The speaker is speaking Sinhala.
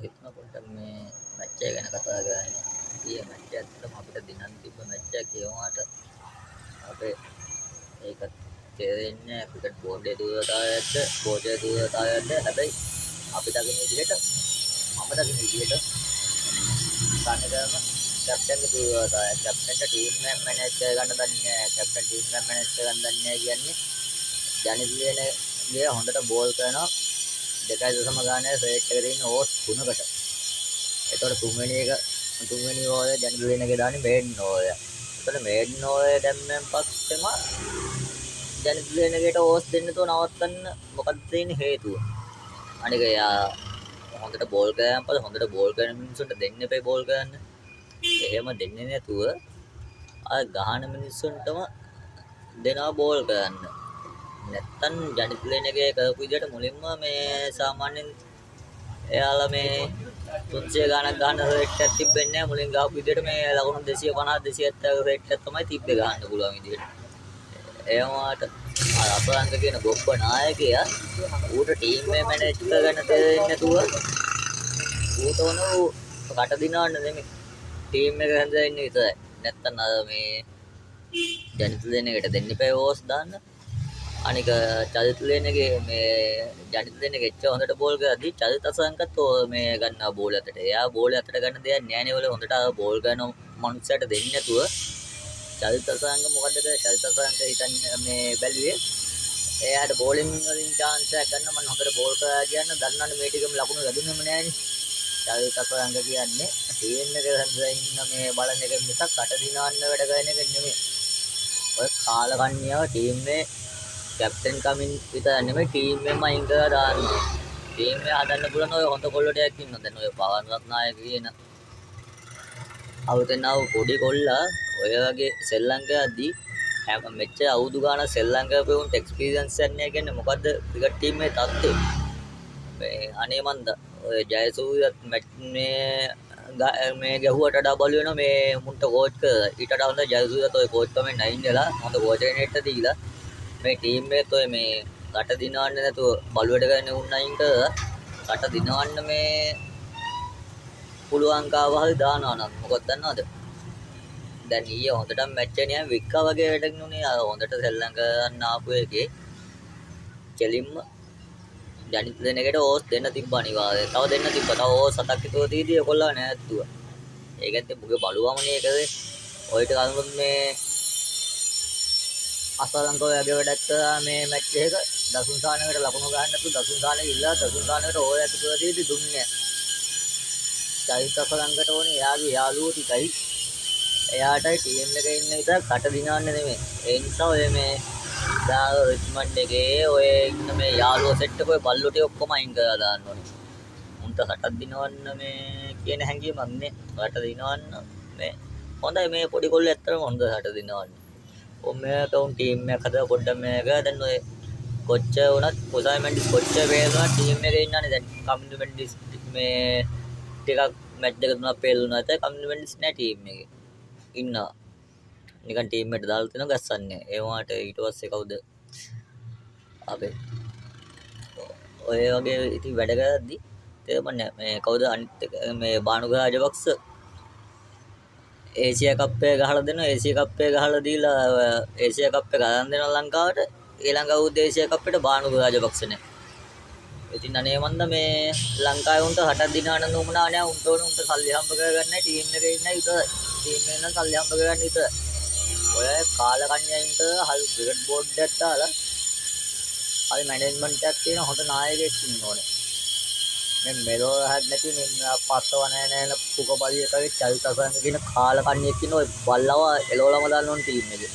හිතුණා පොඩ්ඩක් මේ මැච් එක ගැන කතා කරන්න. ඊයේ මැච් එක ඇත්තටම අපිට දිනන් තිබ්බ මැච් එකක් ඒ වුණාට අපේ ඒක තේරෙන්නේ ක්‍රිකට් බෝඩ්ගේ දුරතාවයක්ද කෝචගේ දුරතාවයක්ද හැබැයි අපි දකින විදිහට මම දකින විදිහට කන්නදම කැප්ටන්ගේ දුරතාවය කැප්ටන්ට ටීම් එක මැනේජ් කරගන්න දන්නේ නැහැ කැප්ටන් ටීම් එක මැනේජ් කරගන්න දන්නේ නැහැ කියන්නේ ජනිත් ලියනගේ හොඳට බෝල් කරනවා 2.0 ගානේ රේට් එකේ තියෙන ඕවර් 3කට. ඒතකොට තුන්වෙනි ඕවරේ ජනිත් ලියනගේ දාන්නේ මේඩන් ඕවරය. ඒතකොට මේඩන් ඕවරය දැම්මෙන් පස්සෙම ජනිත් ලියනගේට ඕවර්ස් දෙන්න තෝ නවත්තන්න මොකක්ද තියෙන හේතුව? අනික එයා හොඳට බෝල් කරාන් පස්සේ හොඳට බෝල් කරන මිනිස්සුන්ට දෙන්න එපේ බෝල් කරන්න. එහෙම දෙන්නේ නැතුව අර ගහන මිනිස්සුන්ටම දෙනවා බෝල් කරන්න. නැත්තම් ජනිත් ලියනගේ කරපු විදිහට මුලින්ම මේ සාමාන්‍යයෙන් එයාලා මේ 300 ගානක් ගන්න රේට් එකක් තිබෙන්නේ නැහැ මුලින් ගහපු විදිහට මේ ලකුණු 250 270 රේට් එකක් තමයි තිබ්බේ ගහන්න පුළුවන් විදිහට. ඒ වුණාට අපරංග කියන ගොබ්බ නායකයා ඌට ටීම් එක මැනේජ් කරගන්න දෙන්නේ නැතුව ඌට උණු කට දිනවන්න නෙමෙයි ටීම් එක හැන්දෙන්න විතරයි. නැත්තම් අර මේ ජනිත් ලියනකට දෙන්න එපා ඕස් දාන්න. අනික චරිත ලියනගේ මේ ජනිත් ලියනගේ එච්චර හොඳට බෝල් කරද්දි චරිත අසංකත් මේ ගන්නවා බෝල් අතට. එයා බෝල් අතට ගන්න දෙයක් නෑ නේ වල හොඳට බෝල් කරන මනුස්සයට දෙන්නේ නැතුව චරිත අසංක මොකද කරේ චරිත අසංක හිතන්නේ මේ බැලුවේ එයාට බෝලින් වලින් chance එකක් ගන්න මම හොඳට බෝල් කරා කියන්න දන්නවනේ මේ ටිකම ලකුණු ලැබුණෙම නෑනේ. චරිත අසංක කියන්නේ ටීම් එක හැන්දලා ඉන්න මේ බලන එක මිසක් කට දිනවන්න වැඩ කරන එක නෙමෙයි. ඔය කාලකන්ණියව ටීම් එකේ කැප්ටන් කමින් විතර නෙමෙයි ටීම් එකම අයින් කරලා දානවා. ටීම් එක හදන්න පුළුවන් ඔය හොඳ කොල්ලෝ ටිකක් ඉන්නවා. දැන් ඔය පවන් රත්නායක කියන අවුතෙන් ආව පොඩි කොල්ලා ඔය වගේ සෙල්ලම් කරද්දී හැම මෙච්චර අවුරුදු ගානක් සෙල්ලම් කරපු උන්ට එක්ස්පීරියන්ස් එකක් නැහැ කියන්නේ මොකද්ද ක්‍රිකට් ටීම් එකේ තත්ත්වය. මේ අනේ මන්ද ඔය ජයසූරියත් මේ ගැහුවට ඩබල් වෙනවා මේ මුන්ට කෝච් කරලා. ඊට වඩා හොඳ ජයසූරියත් ඔය කෝච් කමෙන් නැයින් වෙලා හොඳ කෝචරේට් එක දීලා මේ ටීම් එකත් ඔය මේ කට දිනවන්න නැතුව බලුවට ගන්න උන් අයින් කරලා කට දිනවන්න මේ පුළුවන් කාවහල් දානවා නම් මොකද දන්නවද? දැන් ඊයේ හොඳට මැච් එක නිකන් වික්කා වගේ වැඩකුනේ අර හොඳට සෙල්ලම් කරන්න ආපු එකේ කෙලින්ම ජනිත් දෙනකට ඕස් දෙන්න තිබ්බා අනිවාර්යයෙන්. තව දෙන්න තිබ්බා. තව ඕස් 7ක් විතර දීදී ඔයගොල්ලෝ නැහැත්තුවා. ඒකත් මුගේ බලුවමනේ කරේ. ඔය ටික අනුත් මේ අසලංකෝ යගේ වැඩක් කරා මේ මැච් එක දසුන් සානකට ලකුණු ගන්න නැතුව දසුන් සානක ඉල්ලා දසුන් සානකට ඕය ඇතුළත දීදී දුන්නේ නැහැ. චෛත්‍ය අසලංකට ඕනේ එයාගේ යාළුවෝ ටිකයි. එයාටයි ටීම් එකේ ඉන්න විතර කට දිනවන්න නෙමෙයි. ඒ නිසා ඔය මේ දා රිච්මන්ඩ් එකේ ඔය ඉන්න මේ යාළුවෝ සෙට් එක ඔය බල්ලෝ ටික ඔක්කොම අයින් කරලා දාන්න ඕනේ. උන්ට රටක් දිනවන්න මේ කියන හැඟීමක් නේ. රට දිනවන්න මේ හොඳයි මේ පොඩි කොල්ලෝ ඇත්තටම හොඳ රට දිනවන්න. මේක උන් ටීම් එකක් හදලා පොඩ්ඩක් මේක දැන් ඔය කොච්චර වුණත් කොසයි මෙන්ඩිස් කොච්චර වේලුණා ටීම් එකේ ඉන්නනේ දැන් කමින්ඩු මෙන්ඩිස් මේ ටිකක් මැච් දෙක තුනක් පෙළුණා නැත්නම් කමින්ඩු මෙන්ඩිස් නෑ ටීම් එකේ ඉන්නවා නිකන් ටීම් එකට දාලා තිනවා ගස්සන්නේ ඒ වුණාට ඊට පස්සේ කවුද අපේ ඔය වගේ ඉතින් වැඩ කරද්දි තේරුම්න්නේ මේ කවුද අනිත් මේ බානුග රාජපක්ෂ ඒසියා කප් එක ගහලා දෙනවා ඒසියා කප් එක ගහලා දීලා ඒසියා කප් එක අරන් දෙනවා ලංකාවට ඊළඟ අවුරුද්දේ ඒසියා කප් එකට බානුග රාජපක්ෂ නේ. ඉතින් අනේ මන්ද මේ ලංකාවේ උන්ට හටක් දිනවන්න උමනා නෑ උන්ට උන්ට සල්ලි හම්බ කරගන්නයි ටීම් එකේ ඉන්නයි විතරයි. ටීම් එකෙන් නම් සල්ලි හම්බ කරගන්න විතරයි. ඔය කාලකන්‍යයින්ට හල් ක්‍රිකට් බෝඩ් එකක් දාලා හරි මැනේජ්මන්ට් එකක් තියෙන හොඳ නායකයෙක් ඉන්න ඕනේ. මේ මෙලෝ රහක් නැති මේ පස්සව නෑන පුක බලිය එකේ චරිත අසංක කියන කාලකන්ණියෙක් ඉන්න ඔය බල්ලව එලවලම දාන්න ඕන ටීම් එකේ.